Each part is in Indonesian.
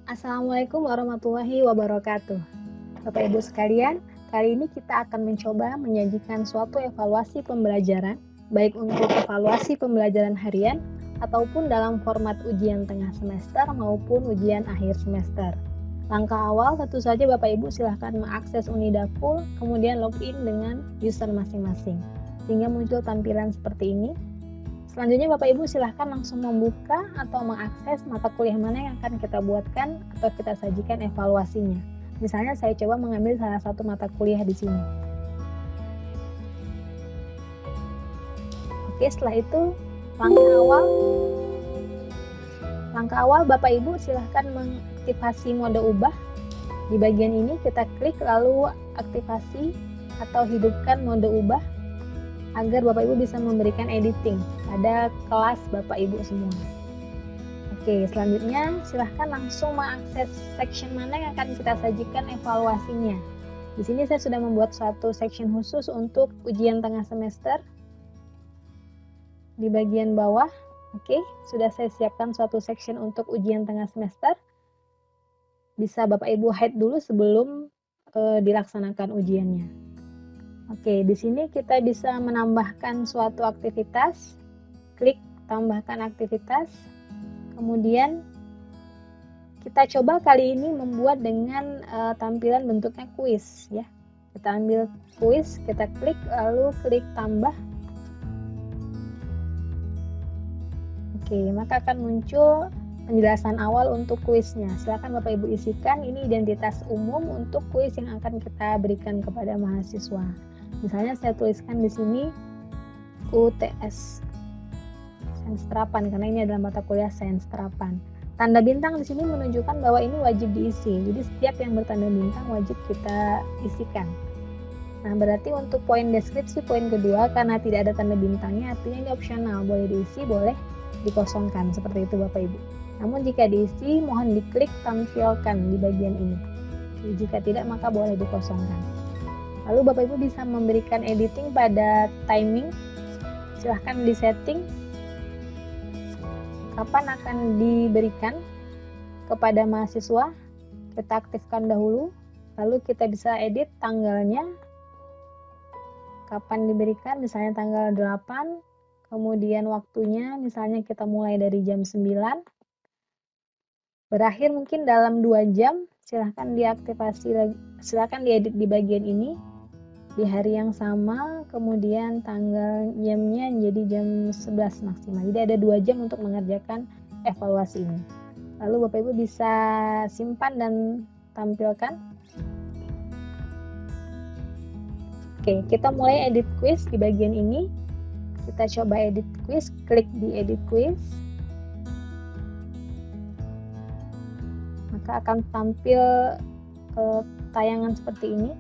Assalamualaikum warahmatullahi wabarakatuh. Bapak Ibu sekalian, kali ini kita akan mencoba menyajikan suatu evaluasi pembelajaran, baik untuk evaluasi pembelajaran harian ataupun dalam format ujian tengah semester maupun ujian akhir semester. Langkah awal tentu saja Bapak Ibu silahkan mengakses Unidapul, kemudian login dengan user masing-masing, sehingga muncul tampilan seperti ini. Selanjutnya Bapak Ibu silahkan langsung membuka atau mengakses mata kuliah mana yang akan kita buatkan atau kita sajikan evaluasinya. Misalnya saya coba mengambil salah satu mata kuliah di sini. Oke, setelah itu langkah awal Bapak Ibu silahkan mengaktifasi mode ubah. Di bagian ini kita klik lalu aktifasi atau hidupkan mode ubah agar Bapak Ibu bisa memberikan editing pada kelas Bapak Ibu semua. Oke, selanjutnya silahkan langsung mengakses section mana yang akan kita sajikan evaluasinya. Di sini saya sudah membuat suatu section khusus untuk ujian tengah semester. Di bagian bawah, oke, sudah saya siapkan suatu section untuk ujian tengah semester. Bisa Bapak Ibu hide dulu sebelum dilaksanakan ujiannya. Oke, di sini kita bisa menambahkan suatu aktivitas. Klik tambahkan aktivitas. Kemudian kita coba kali ini membuat dengan tampilan bentuknya kuis ya. Kita ambil kuis, kita klik lalu klik tambah. Oke, maka akan muncul penjelasan awal untuk kuisnya. Silakan Bapak Ibu isikan, ini identitas umum untuk kuis yang akan kita berikan kepada mahasiswa. Misalnya saya tuliskan di sini UTS Sains Terapan karena ini adalah mata kuliah Sains Terapan. Tanda bintang di sini menunjukkan bahwa ini wajib diisi. Jadi setiap yang bertanda bintang wajib kita isikan. Nah, berarti untuk poin deskripsi poin kedua karena tidak ada tanda bintangnya artinya ini opsional, boleh diisi, boleh dikosongkan seperti itu Bapak Ibu. Namun jika diisi mohon diklik tampilkan di bagian ini. Jika tidak maka boleh dikosongkan. Lalu Bapak Ibu bisa memberikan editing pada timing. Silahkan disetting kapan akan diberikan kepada mahasiswa. Kita aktifkan dahulu. Lalu kita bisa edit tanggalnya. Kapan diberikan, misalnya tanggal 8. Kemudian waktunya, misalnya kita mulai dari jam 9. Berakhir mungkin dalam 2 jam. Silahkan diaktifasi, silahkan diedit di bagian ini. Di hari yang sama, kemudian tanggal jamnya jadi jam 11 maksimal. Jadi ada 2 jam untuk mengerjakan evaluasi ini. Lalu Bapak Ibu bisa simpan dan tampilkan. Oke, kita mulai edit quiz di bagian ini. Kita coba edit quiz, klik di edit quiz. Maka akan tampil tayangan seperti ini.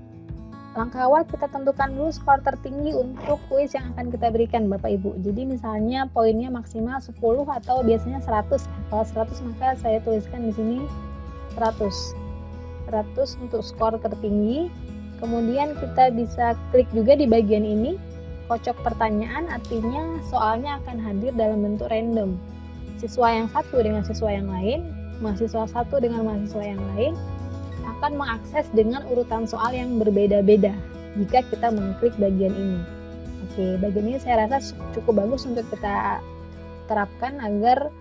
Langkah awal kita tentukan dulu skor tertinggi untuk kuis yang akan kita berikan Bapak Ibu. Jadi misalnya poinnya maksimal 10 atau biasanya 100. Kalau 100 maka saya tuliskan di sini 100. 100 untuk skor tertinggi. Kemudian kita bisa klik juga di bagian ini, kocok pertanyaan, artinya soalnya akan hadir dalam bentuk random. Siswa yang satu dengan siswa yang lain, mahasiswa satu dengan mahasiswa yang lain, akan mengakses dengan urutan soal yang berbeda-beda jika kita mengklik bagian ini. Oke, bagian ini saya rasa cukup bagus untuk kita terapkan agar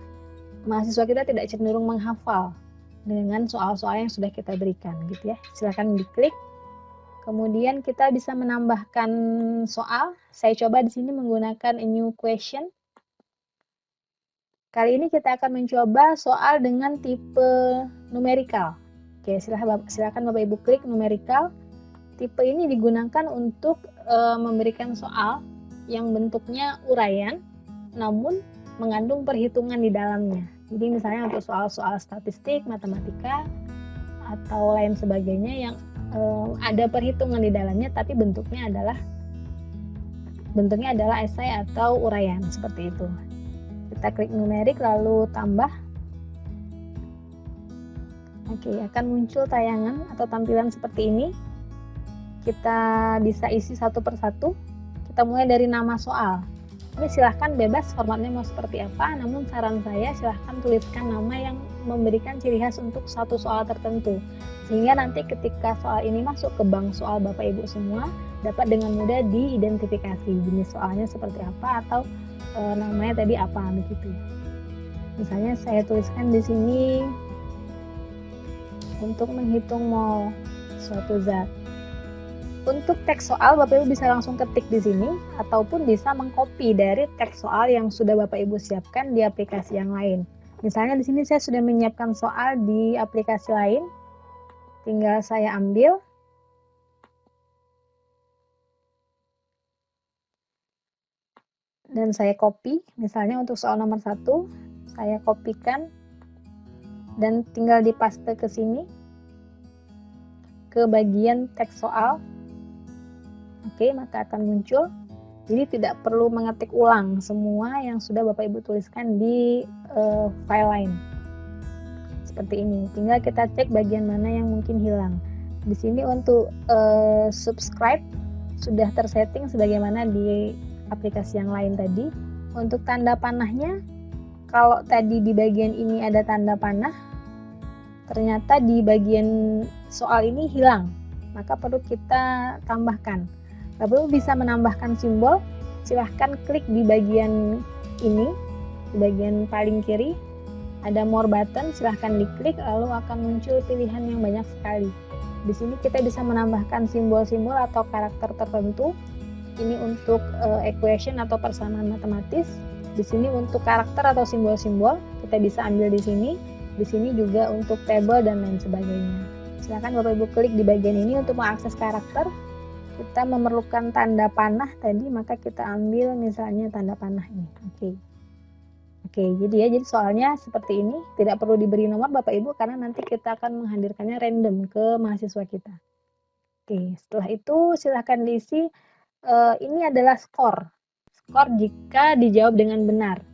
mahasiswa kita tidak cenderung menghafal dengan soal-soal yang sudah kita berikan gitu ya. Silakan diklik. Kemudian kita bisa menambahkan soal. Saya coba di sini menggunakan a new question. Kali ini kita akan mencoba soal dengan tipe numerical. Oke, silakan Bapak Ibu klik numerical. Tipe ini digunakan untuk memberikan soal yang bentuknya uraian, namun mengandung perhitungan di dalamnya. Jadi misalnya untuk soal-soal statistik, matematika, atau lain sebagainya yang ada perhitungan di dalamnya, tapi bentuknya adalah esai atau uraian seperti itu. Kita klik numerik lalu tambah. Oke, akan muncul tayangan atau tampilan seperti ini. Kita bisa isi satu persatu. Kita mulai dari nama soal. Ini silahkan bebas formatnya mau seperti apa, namun saran saya silahkan tuliskan nama yang memberikan ciri khas untuk satu soal tertentu. Sehingga nanti ketika soal ini masuk ke bank soal Bapak Ibu semua, dapat dengan mudah diidentifikasi jenis soalnya seperti apa atau namanya tadi apa begitu. Misalnya saya tuliskan di sini untuk menghitung mol suatu zat. Untuk teks soal Bapak Ibu bisa langsung ketik di sini ataupun bisa mengcopy dari teks soal yang sudah Bapak Ibu siapkan di aplikasi yang lain. Misalnya di sini saya sudah menyiapkan soal di aplikasi lain. Tinggal saya ambil. Dan saya copy. Misalnya untuk soal nomor 1, saya kopikan dan tinggal dipaste ke sini ke bagian teks soal. Oke, maka akan muncul. Jadi tidak perlu mengetik ulang semua yang sudah Bapak Ibu tuliskan di file lain. Seperti ini. Tinggal kita cek bagian mana yang mungkin hilang. Di sini untuk subscribe sudah tersetting sebagaimana di aplikasi yang lain tadi. Untuk tanda panahnya, kalau tadi di bagian ini ada tanda panah, ternyata di bagian soal ini hilang. Maka perlu kita tambahkan. Bapak Ibu bisa menambahkan simbol, silahkan klik di bagian ini, di bagian paling kiri, ada more button, silahkan diklik, lalu akan muncul pilihan yang banyak sekali. Di sini kita bisa menambahkan simbol-simbol atau karakter tertentu, ini untuk equation atau persamaan matematis, di sini untuk karakter atau simbol-simbol, kita bisa ambil di sini juga untuk table dan lain sebagainya. Silahkan Bapak Ibu klik di bagian ini untuk mengakses karakter. Kita memerlukan tanda panah tadi, maka kita ambil misalnya tanda panah ini. Oke, jadi soalnya seperti ini, tidak perlu diberi nomor Bapak Ibu karena nanti kita akan menghadirkannya random ke mahasiswa kita. Oke, setelah itu silahkan diisi. Ini adalah skor jika dijawab dengan benar.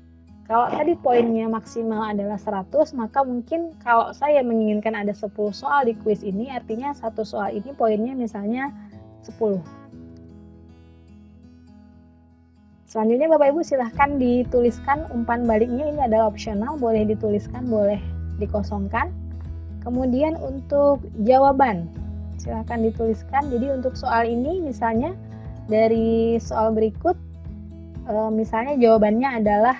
Kalau tadi poinnya maksimal adalah 100, maka mungkin kalau saya menginginkan ada 10 soal di kuis ini, artinya satu soal ini poinnya misalnya 10. Selanjutnya Bapak Ibu silahkan dituliskan umpan baliknya, ini adalah opsional, boleh dituliskan, boleh dikosongkan. Kemudian untuk jawaban, silahkan dituliskan. Jadi untuk soal ini misalnya dari soal berikut, misalnya jawabannya adalah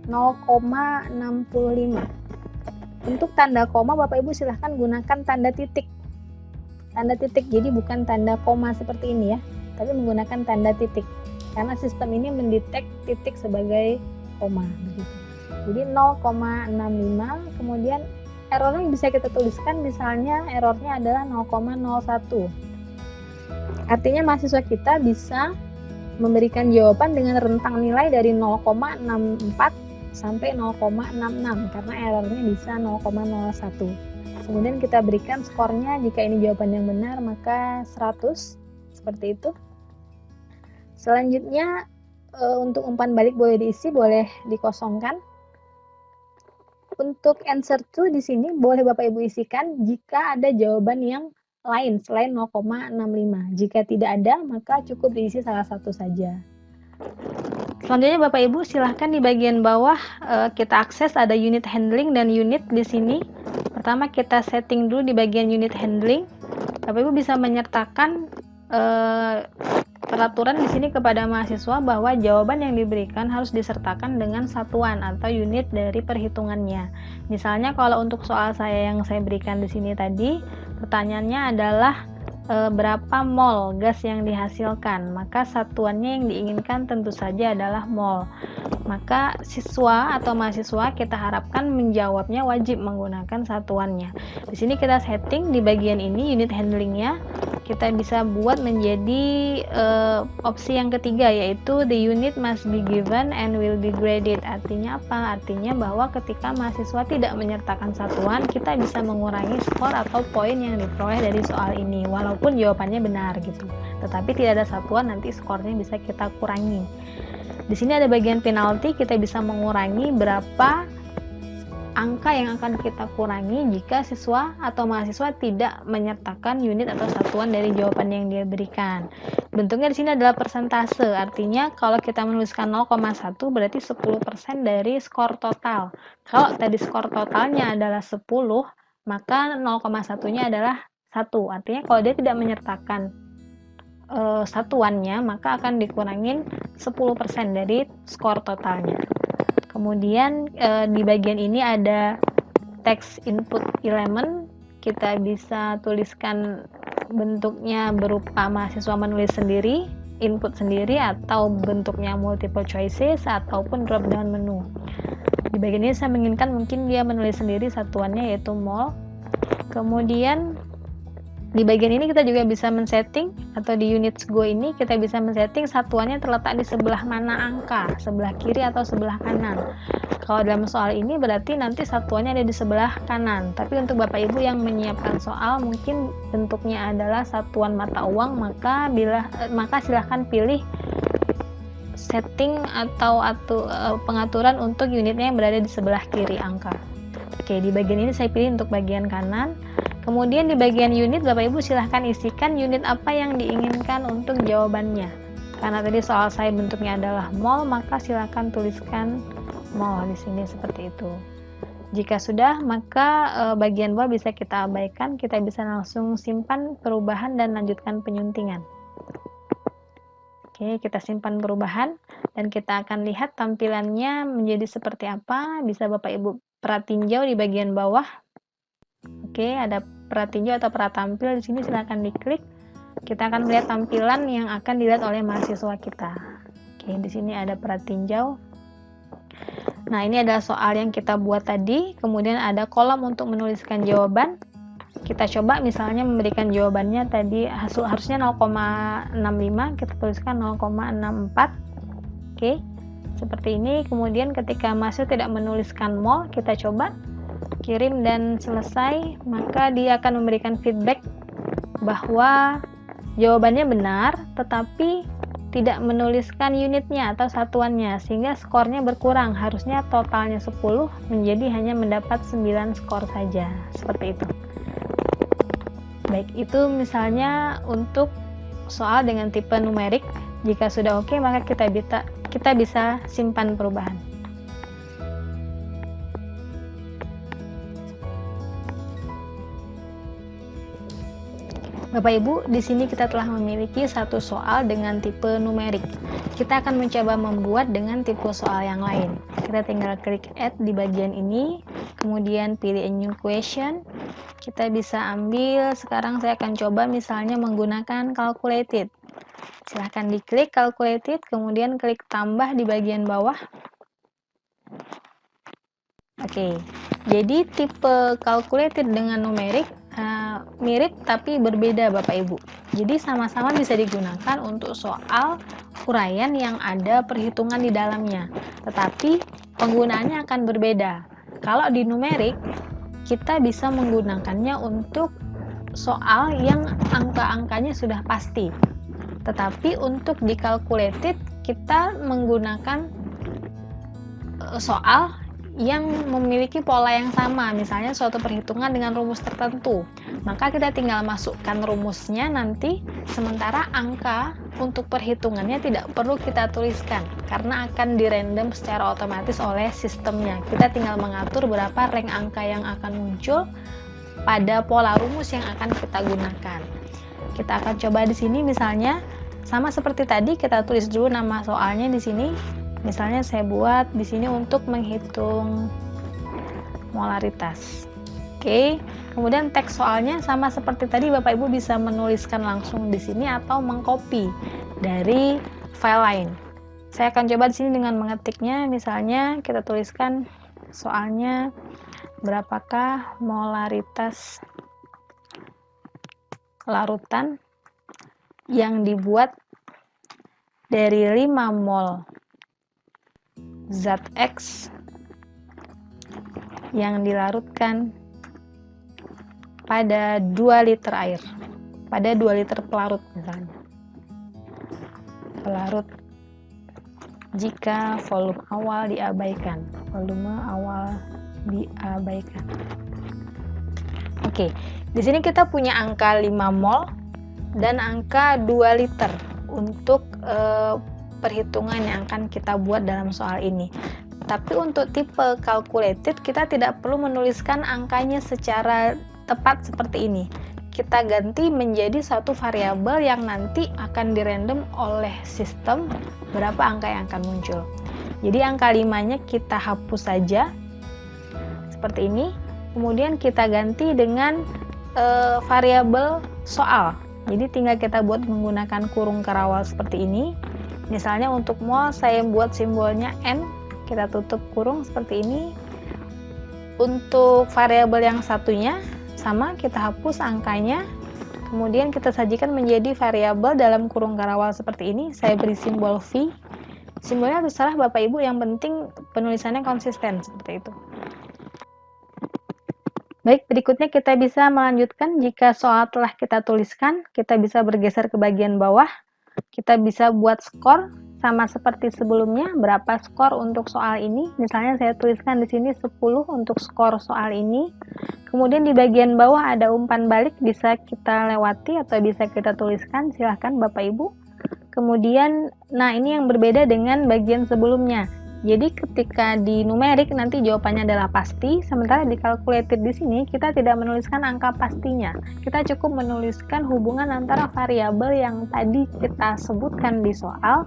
0,65. Untuk tanda koma Bapak Ibu silahkan gunakan tanda titik. Jadi bukan tanda koma seperti ini ya, tapi menggunakan tanda titik. Karena sistem ini mendetek titik sebagai koma begitu. Jadi 0,65, kemudian errornya bisa kita tuliskan, misalnya errornya adalah 0,01. Artinya mahasiswa kita bisa memberikan jawaban dengan rentang nilai dari 0,64 sampai 0,66 karena errornya bisa 0,01. Kemudian kita berikan skornya, jika ini jawaban yang benar maka 100, seperti itu. Selanjutnya untuk umpan balik boleh diisi, boleh dikosongkan. Untuk answer to di sini boleh Bapak Ibu isikan jika ada jawaban yang lain selain 0,65. Jika tidak ada maka cukup diisi salah satu saja. Selanjutnya Bapak Ibu silahkan di bagian bawah kita akses ada unit handling dan unit di sini. Pertama kita setting dulu di bagian unit handling. Bapak Ibu bisa menyertakan peraturan di sini kepada mahasiswa bahwa jawaban yang diberikan harus disertakan dengan satuan atau unit dari perhitungannya. Misalnya kalau untuk soal saya yang saya berikan di sini tadi, pertanyaannya adalah berapa mol gas yang dihasilkan, maka satuannya yang diinginkan tentu saja adalah mol. Maka siswa atau mahasiswa kita harapkan menjawabnya wajib menggunakan satuannya. Di sini kita setting di bagian ini unit handlingnya, kita bisa buat menjadi opsi yang ketiga, yaitu the unit must be given and will be graded. Artinya apa? Artinya bahwa ketika mahasiswa tidak menyertakan satuan, kita bisa mengurangi skor atau poin yang diperoleh dari soal ini, walaupun jawabannya benar gitu. Tetapi tidak ada satuan, nanti skornya bisa kita kurangi. Di sini ada bagian penalti, kita bisa mengurangi berapa angka yang akan kita kurangi jika siswa atau mahasiswa tidak menyertakan unit atau satuan dari jawaban yang dia berikan. Bentuknya di sini adalah persentase, artinya kalau kita menuliskan 0,1 berarti 10% dari skor total. Kalau tadi skor totalnya adalah 10, maka 0,1-nya adalah 1. Artinya kalau dia tidak menyertakan satuannya, maka akan dikurangin 10% dari skor totalnya. Kemudian di bagian ini ada text input element, kita bisa tuliskan bentuknya berupa mahasiswa menulis sendiri, input sendiri, atau bentuknya multiple choices ataupun drop down menu. Di bagian ini saya menginginkan mungkin dia menulis sendiri satuannya yaitu mol. Kemudian di bagian ini kita juga bisa men-setting, atau di units go ini kita bisa men-setting satuannya terletak di sebelah mana angka, sebelah kiri atau sebelah kanan. Kalau dalam soal ini berarti nanti satuannya ada di sebelah kanan, tapi untuk Bapak Ibu yang menyiapkan soal mungkin bentuknya adalah satuan mata uang, maka silahkan pilih setting atau pengaturan untuk unitnya yang berada di sebelah kiri angka. Oke, di bagian ini saya pilih untuk bagian kanan. Kemudian di bagian unit, Bapak Ibu silahkan isikan unit apa yang diinginkan untuk jawabannya. Karena tadi soal saya bentuknya adalah mol, maka silahkan tuliskan mol di sini seperti itu. Jika sudah, maka bagian bawah bisa kita abaikan, kita bisa langsung simpan perubahan dan lanjutkan penyuntingan. Oke, kita simpan perubahan dan kita akan lihat tampilannya menjadi seperti apa. Bisa Bapak Ibu pratinjau di bagian bawah. Oke, ada pratinjau atau pratampil di sini, silahkan diklik. Kita akan melihat tampilan yang akan dilihat oleh mahasiswa kita. Oke, di sini ada pratinjau. Nah, ini adalah soal yang kita buat tadi. Kemudian ada kolom untuk menuliskan jawaban. Kita coba misalnya memberikan jawabannya tadi harusnya 0,65, kita tuliskan 0,64. Oke, seperti ini. Kemudian ketika mahasiswa tidak menuliskan mol, kita coba kirim dan selesai, maka dia akan memberikan feedback bahwa jawabannya benar tetapi tidak menuliskan unitnya atau satuannya, sehingga skornya berkurang. Harusnya totalnya 10 menjadi hanya mendapat 9 skor saja, seperti itu. Baik, itu misalnya untuk soal dengan tipe numerik. Jika sudah oke, maka kita bisa simpan perubahan. Bapak Ibu, di sini kita telah memiliki satu soal dengan tipe numerik. Kita akan mencoba membuat dengan tipe soal yang lain. Kita tinggal klik add di bagian ini, kemudian pilih a new question. Kita bisa ambil, sekarang saya akan coba misalnya menggunakan calculated. Silahkan diklik calculated, kemudian klik tambah di bagian bawah. Oke, jadi tipe calculated dengan numerik mirip tapi berbeda Bapak Ibu. Jadi sama-sama bisa digunakan untuk soal uraian yang ada perhitungan di dalamnya, tetapi penggunaannya akan berbeda. Kalau di numerik, kita bisa menggunakannya untuk soal yang angka-angkanya sudah pasti. Tetapi untuk di calculated, kita menggunakan soal yang memiliki pola yang sama, misalnya suatu perhitungan dengan rumus tertentu, maka kita tinggal masukkan rumusnya nanti, sementara angka untuk perhitungannya tidak perlu kita tuliskan karena akan dirandom secara otomatis oleh sistemnya. Kita tinggal mengatur berapa rank angka yang akan muncul pada pola rumus yang akan kita gunakan. Kita akan coba di sini misalnya sama seperti tadi, kita tulis dulu nama soalnya di sini. Misalnya saya buat di sini untuk menghitung molaritas. Oke, kemudian teks soalnya sama seperti tadi, Bapak Ibu bisa menuliskan langsung di sini atau mengcopy dari file lain. Saya akan coba di sini dengan mengetiknya, misalnya kita tuliskan soalnya berapakah molaritas larutan yang dibuat dari 5 mol zat X yang dilarutkan pada 2 liter air, pada 2 liter pelarut misalnya. Pelarut jika volume awal diabaikan, volume awal diabaikan. Oke, di sini kita punya angka 5 mol dan angka 2 liter untuk perhitungan yang akan kita buat dalam soal ini. Tapi untuk tipe calculated kita tidak perlu menuliskan angkanya secara tepat seperti ini. Kita ganti menjadi satu variabel yang nanti akan dirandom oleh sistem berapa angka yang akan muncul. Jadi angka 5-nya kita hapus saja seperti ini. Kemudian kita ganti dengan variabel soal. Jadi tinggal kita buat menggunakan kurung kerawal seperti ini. Misalnya untuk mol saya buat simbolnya N, kita tutup kurung seperti ini. Untuk variabel yang satunya sama, kita hapus angkanya. Kemudian kita sajikan menjadi variabel dalam kurung kerawal seperti ini. Saya beri simbol V. Simbolnya terserah Bapak Ibu, yang penting penulisannya konsisten seperti itu. Baik, berikutnya kita bisa melanjutkan. Jika soal telah kita tuliskan, kita bisa bergeser ke bagian bawah. Kita bisa buat skor sama seperti sebelumnya. Berapa skor untuk soal ini? Misalnya saya tuliskan di sini 10 untuk skor soal ini. Kemudian di bagian bawah ada umpan balik, bisa kita lewati atau bisa kita tuliskan. Silahkan Bapak Ibu. Kemudian, nah ini yang berbeda dengan bagian sebelumnya. Jadi ketika di numerik nanti jawabannya adalah pasti, sementara di calculated di sini kita tidak menuliskan angka pastinya. Kita cukup menuliskan hubungan antara variabel yang tadi kita sebutkan di soal,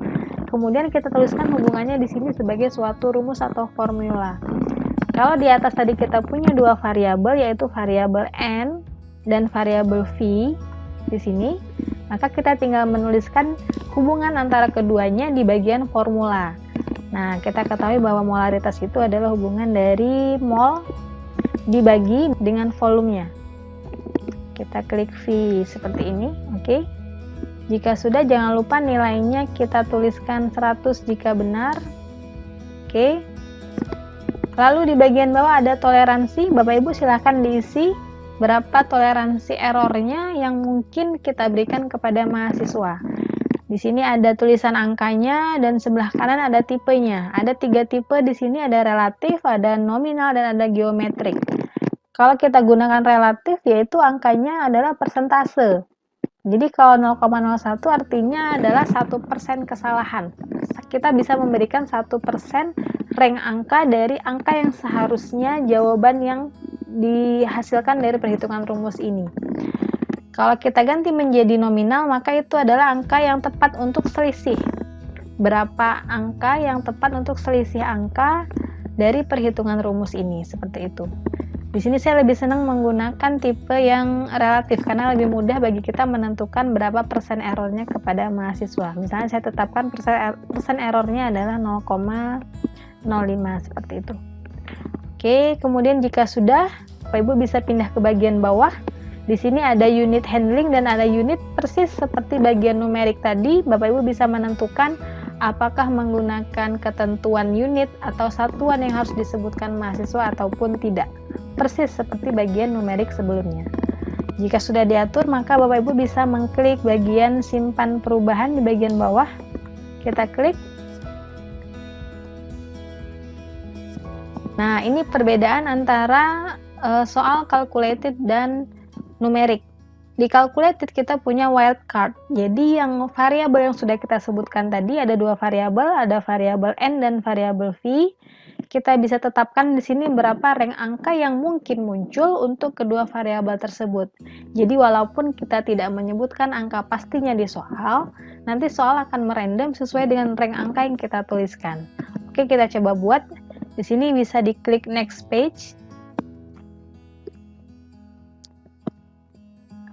kemudian kita tuliskan hubungannya di sini sebagai suatu rumus atau formula. Kalau di atas tadi kita punya dua variabel, yaitu variabel N dan variabel V di sini, maka kita tinggal menuliskan hubungan antara keduanya di bagian formula. Nah, kita ketahui bahwa molaritas itu adalah hubungan dari mol dibagi dengan volumenya. Kita klik V seperti ini, oke. Jika sudah, jangan lupa nilainya kita tuliskan 100 jika benar. Oke. Lalu di bagian bawah ada toleransi. Bapak Ibu silakan diisi berapa toleransi errornya yang mungkin kita berikan kepada mahasiswa. Di sini ada tulisan angkanya dan sebelah kanan ada tipenya. Ada 3 tipe di sini, ada relatif, ada nominal, dan ada geometrik. Kalau kita gunakan relatif, yaitu angkanya adalah persentase. Jadi kalau 0,01 artinya adalah 1% kesalahan. Kita bisa memberikan 1% rank angka dari angka yang seharusnya jawaban yang dihasilkan dari perhitungan rumus ini. Kalau kita ganti menjadi nominal, maka itu adalah angka yang tepat untuk selisih. Berapa angka yang tepat untuk selisih angka dari perhitungan rumus ini, seperti itu. Di sini saya lebih senang menggunakan tipe yang relatif, karena lebih mudah bagi kita menentukan berapa persen errornya kepada mahasiswa. Misalnya saya tetapkan persen errornya adalah 0,05, seperti itu. Oke, kemudian jika sudah, Bapak Ibu bisa pindah ke bagian bawah. Di sini ada unit handling dan ada unit, persis seperti bagian numerik tadi. Bapak Ibu bisa menentukan apakah menggunakan ketentuan unit atau satuan yang harus disebutkan mahasiswa ataupun tidak. Persis seperti bagian numerik sebelumnya. Jika sudah diatur, maka Bapak Ibu bisa mengklik bagian simpan perubahan di bagian bawah. Kita klik. Nah, ini perbedaan antara soal calculated dan numerik. Di calculated kita punya wildcard. Jadi yang variabel yang sudah kita sebutkan tadi ada 2 variabel, ada variabel N dan variabel V. Kita bisa tetapkan di sini berapa rank angka yang mungkin muncul untuk kedua variabel tersebut. Jadi walaupun kita tidak menyebutkan angka pastinya di soal, nanti soal akan merandom sesuai dengan rank angka yang kita tuliskan. Oke, kita coba buat. Di sini bisa diklik next page.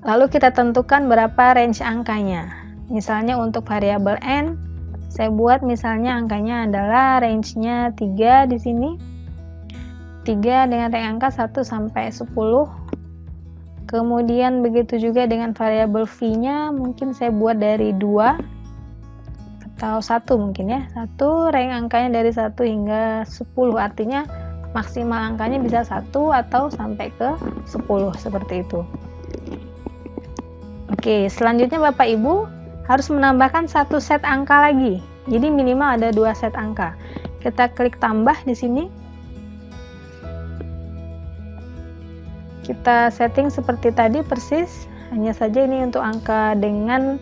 Lalu kita tentukan berapa range angkanya. Misalnya untuk variabel N, saya buat misalnya angkanya adalah range-nya 3 di sini. 3 dengan range angka 1 sampai 10. Kemudian begitu juga dengan variabel V-nya, mungkin saya buat dari 2 atau 1 mungkin ya. 1 range angkanya dari 1 hingga 10, artinya maksimal angkanya bisa 1 atau sampai ke 10 seperti itu. Oke, selanjutnya Bapak Ibu harus menambahkan 1 set angka lagi. Jadi minimal ada 2 set angka. Kita klik tambah di sini. kita setting seperti tadi persis, hanya saja ini untuk angka dengan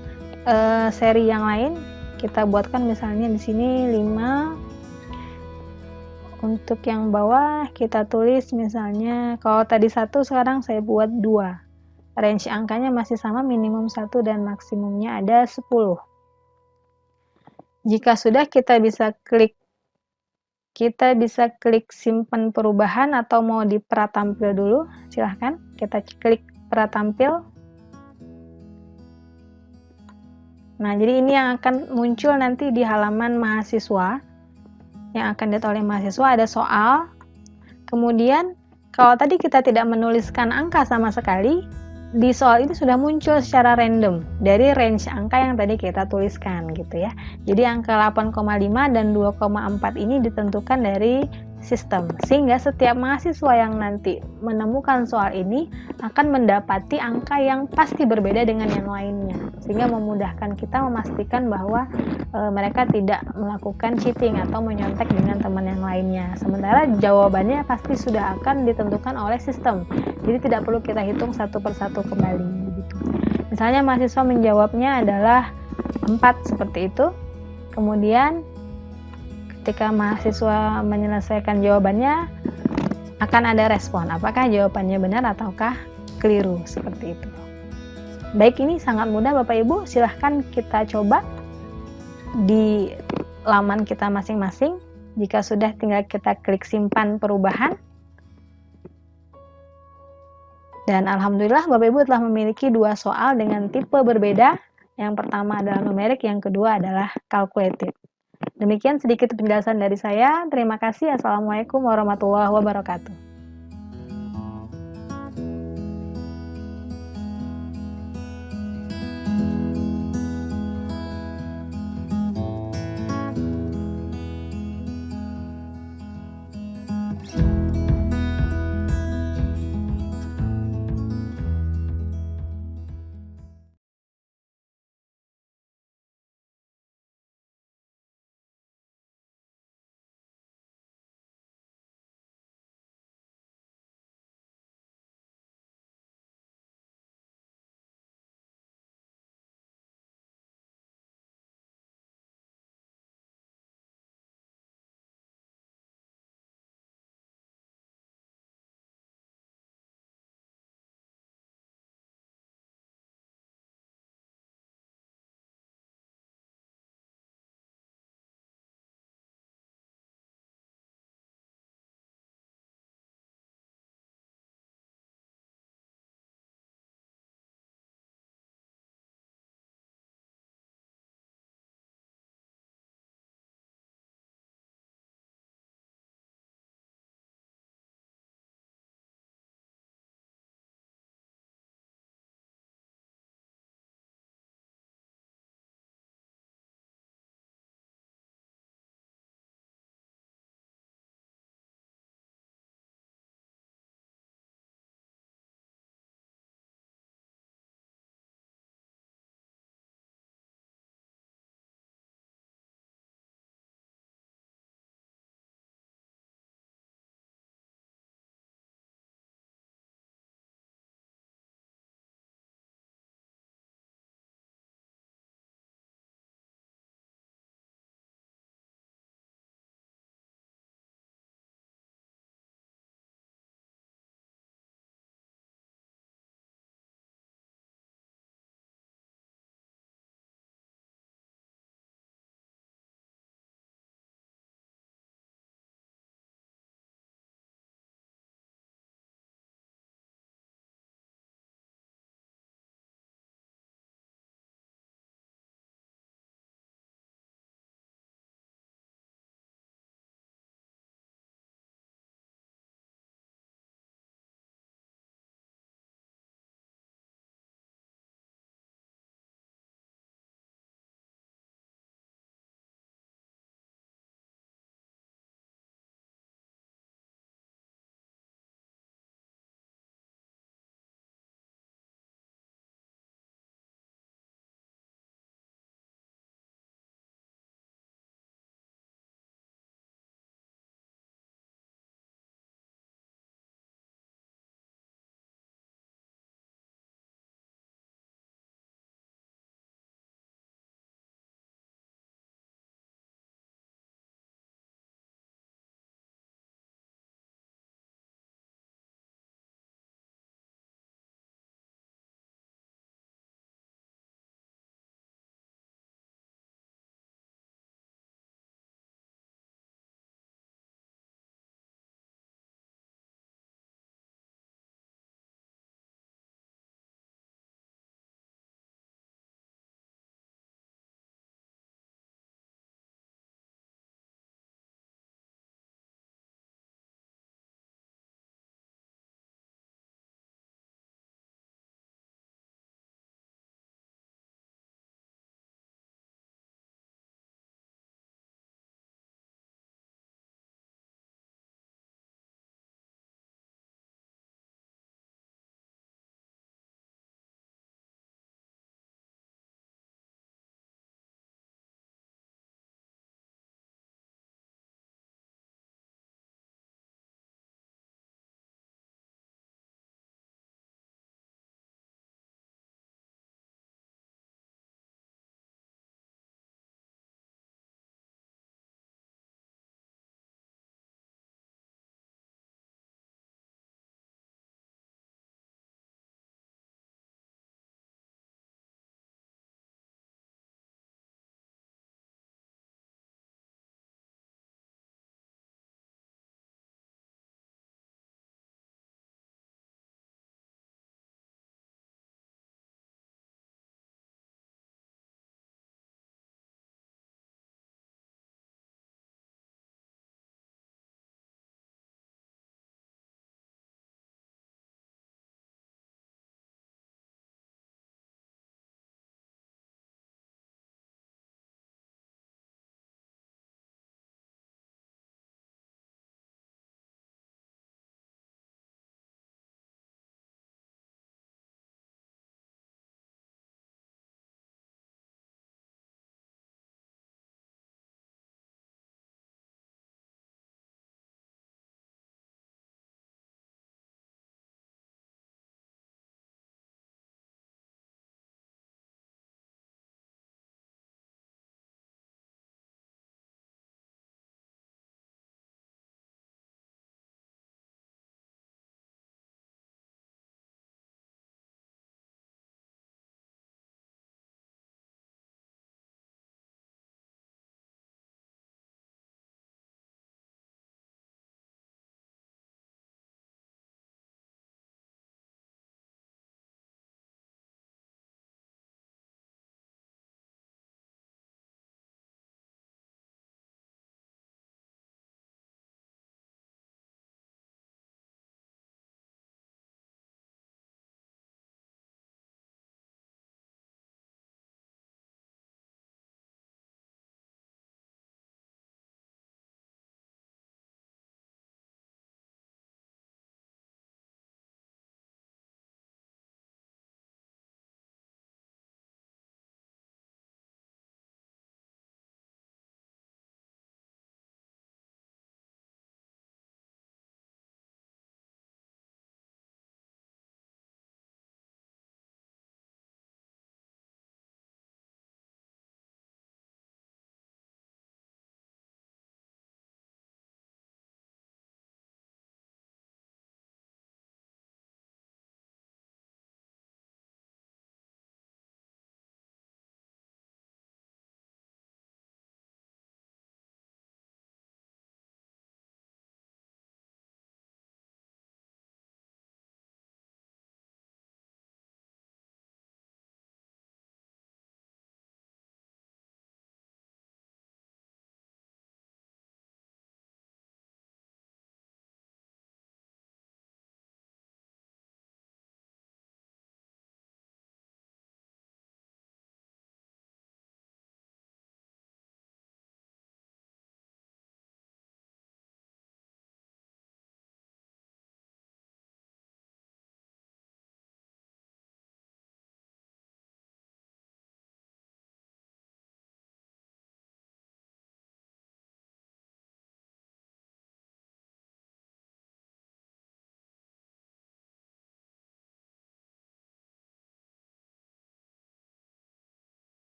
seri yang lain. Kita buatkan misalnya di sini 5. Untuk yang bawah kita tulis misalnya, kalau tadi 1 sekarang saya buat 2. Range angkanya masih sama, minimum 1 dan maksimumnya ada 10. Jika sudah, kita bisa klik simpan perubahan atau mau di pratampil dulu, silahkan kita klik pratampil. Nah, jadi ini yang akan muncul nanti di halaman mahasiswa. Yang akan dilihat oleh mahasiswa ada soal. Kemudian kalau tadi kita tidak menuliskan angka sama sekali, di soal ini sudah muncul secara random dari range angka yang tadi kita tuliskan gitu ya. Jadi angka 8,5 dan 2,4 ini ditentukan dari sistem, sehingga setiap mahasiswa yang nanti menemukan soal ini akan mendapati angka yang pasti berbeda dengan yang lainnya, sehingga memudahkan kita memastikan bahwa mereka tidak melakukan cheating atau menyontek dengan teman yang lainnya. Sementara jawabannya pasti sudah akan ditentukan oleh sistem, jadi tidak perlu kita hitung satu persatu kembali gitu. Misalnya mahasiswa menjawabnya adalah 4 seperti itu. Kemudian ketika mahasiswa menyelesaikan jawabannya akan ada respon apakah jawabannya benar ataukah keliru, seperti itu. Baik, ini sangat mudah Bapak Ibu, silahkan kita coba di laman kita masing-masing. Jika sudah, tinggal kita klik simpan perubahan. Dan alhamdulillah Bapak Ibu telah memiliki 2 soal dengan tipe berbeda. Yang pertama adalah numerik, yang kedua adalah calculated. Demikian sedikit penjelasan dari saya. Terima kasih. Assalamualaikum warahmatullahi wabarakatuh.